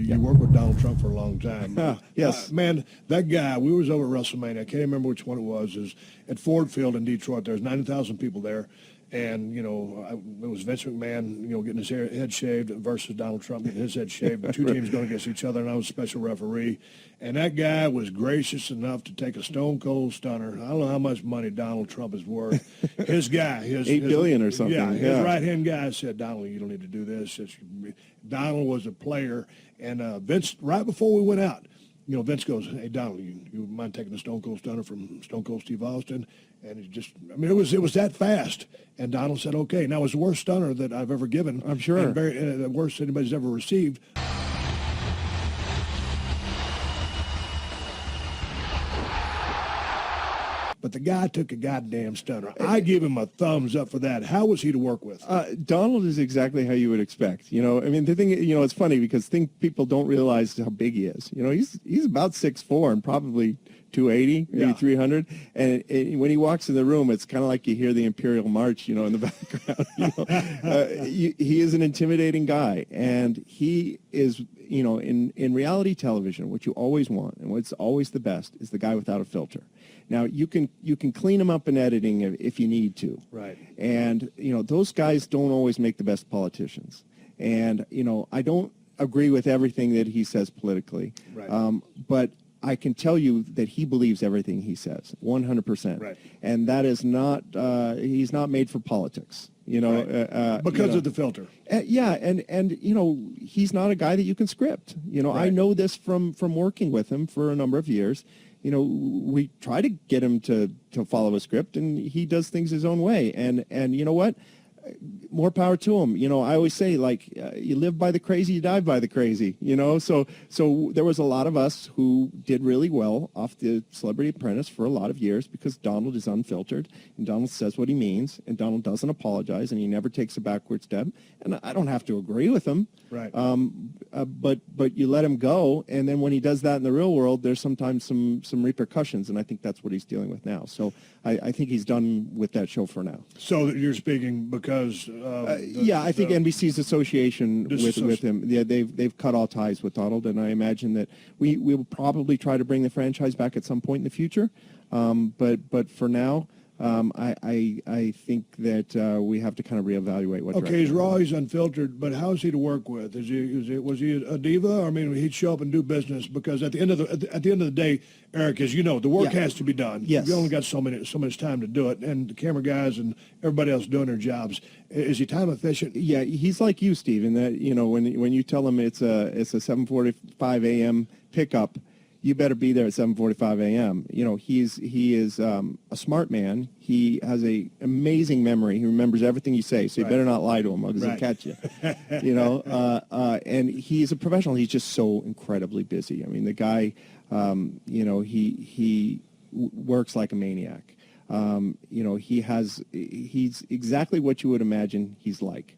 You worked with Donald Trump for a long time. Yes. Man, that guy, we was over at WrestleMania. I can't remember which one it was. Is at Ford Field in Detroit. There's 90,000 people there. And, it was Vince McMahon, getting his head shaved versus Donald Trump getting his head shaved. The two teams going against each other, and I was a special referee. And that guy was gracious enough to take a stone-cold stunner. I don't know how much money Donald Trump is worth. His guy. $8 billion or something. Yeah, his right-hand guy said, Donald, you don't need to do this. Donald was a player. And Vince, right before we went out, Vince goes, hey, Donald, you mind taking a Stone Cold Stunner from Stone Cold Steve Austin? And it was that fast. And Donald said, okay. Now, it was the worst stunner that I've ever given. I'm sure. And the worst anybody's ever received. But the guy took a goddamn stunner. I give him a thumbs up for that. How was he to work with? Donald is exactly how you would expect. The thing, it's funny because people don't realize how big he is. He's about 6'4" and probably 280, maybe 300. And when he walks in the room, it's kind of like you hear the Imperial March, in the background. He is an intimidating guy, and he is, in reality television, what you always want and what's always the best is the guy without a filter. Now, you can clean them up in editing if you need to. Right. And, those guys don't always make the best politicians. And, I don't agree with everything that he says politically. Right. But I can tell you that he believes everything he says, 100%. Right. And that is not, he's not made for politics. Right. Because of the filter. Yeah, and he's not a guy that you can script. Right. I know this from working with him for a number of years. We try to get him to follow a script, and he does things his own way. And you know what? More power to him. I always say, you live by the crazy, you die by the crazy. So there was a lot of us who did really well off the Celebrity Apprentice for a lot of years because Donald is unfiltered, and Donald says what he means, and Donald doesn't apologize, and he never takes a backward step. And I don't have to agree with him. Right. But you let him go, and then when he does that in the real world, there's sometimes some repercussions, and I think that's what he's dealing with now. So I think he's done with that show for now. So you're speaking because I think NBC's association with him. Yeah, they've cut all ties with Donald, and I imagine that we will probably try to bring the franchise back at some point in the future. But for now, I think that we have to kind of reevaluate what. Okay, he's raw, he's unfiltered, but how is he to work with? Was he a diva? I mean, he'd show up and do business because at the end of the day, Eric, as you know, the work has to be done. Yes. You only got so much time to do it, and the camera guys and everybody else doing their jobs. Is he time efficient? Yeah, he's like you, Steve, in that when you tell him it's a 7:45 a.m. pickup, you better be there at 7:45 a.m. He is a smart man. He has an amazing memory. He remembers everything you say, so you better not lie to him because he'll catch you. And he's a professional. He's just so incredibly busy. I mean, the guy, he works like a maniac. He's exactly what you would imagine he's like.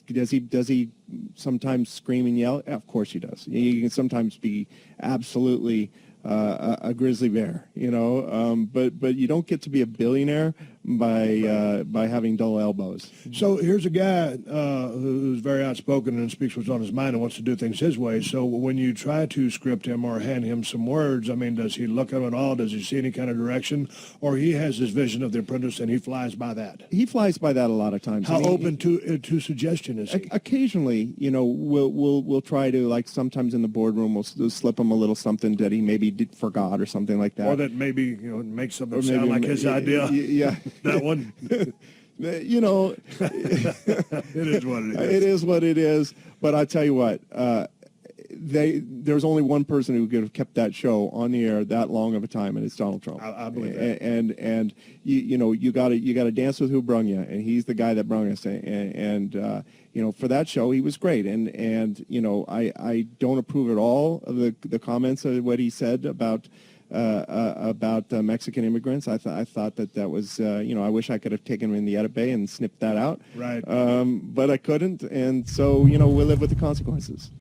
Does he sometimes scream and yell? Of course he does. He can sometimes be absolutely a grizzly bear, but you don't get to be a billionaire by having dull elbows. So here's a guy who's very outspoken and speaks what's on his mind and wants to do things his way. So when you try to script him or hand him some words, I mean, does he look at them at all? Does he see any kind of direction? Or he has his vision of The Apprentice and he flies by that? He flies by that a lot of times. How open to suggestion is he? Occasionally, we'll try to, like sometimes in the boardroom, we'll slip him a little something that he maybe forgot or something like that. Or that maybe makes something sound like his idea. Yeah. That one. It is what it is. It is what it is. But I tell you what, there's only one person who could have kept that show on the air that long of a time, and it's Donald Trump. I believe that. And you got to dance with who brung you, and he's the guy that brung us. And for that show, he was great. And I don't approve at all of the comments of what he said about Mexican immigrants. I thought that was, I wish I could have taken him in the edit bay and snipped that out. Right. But I couldn't, and so, we'll live with the consequences.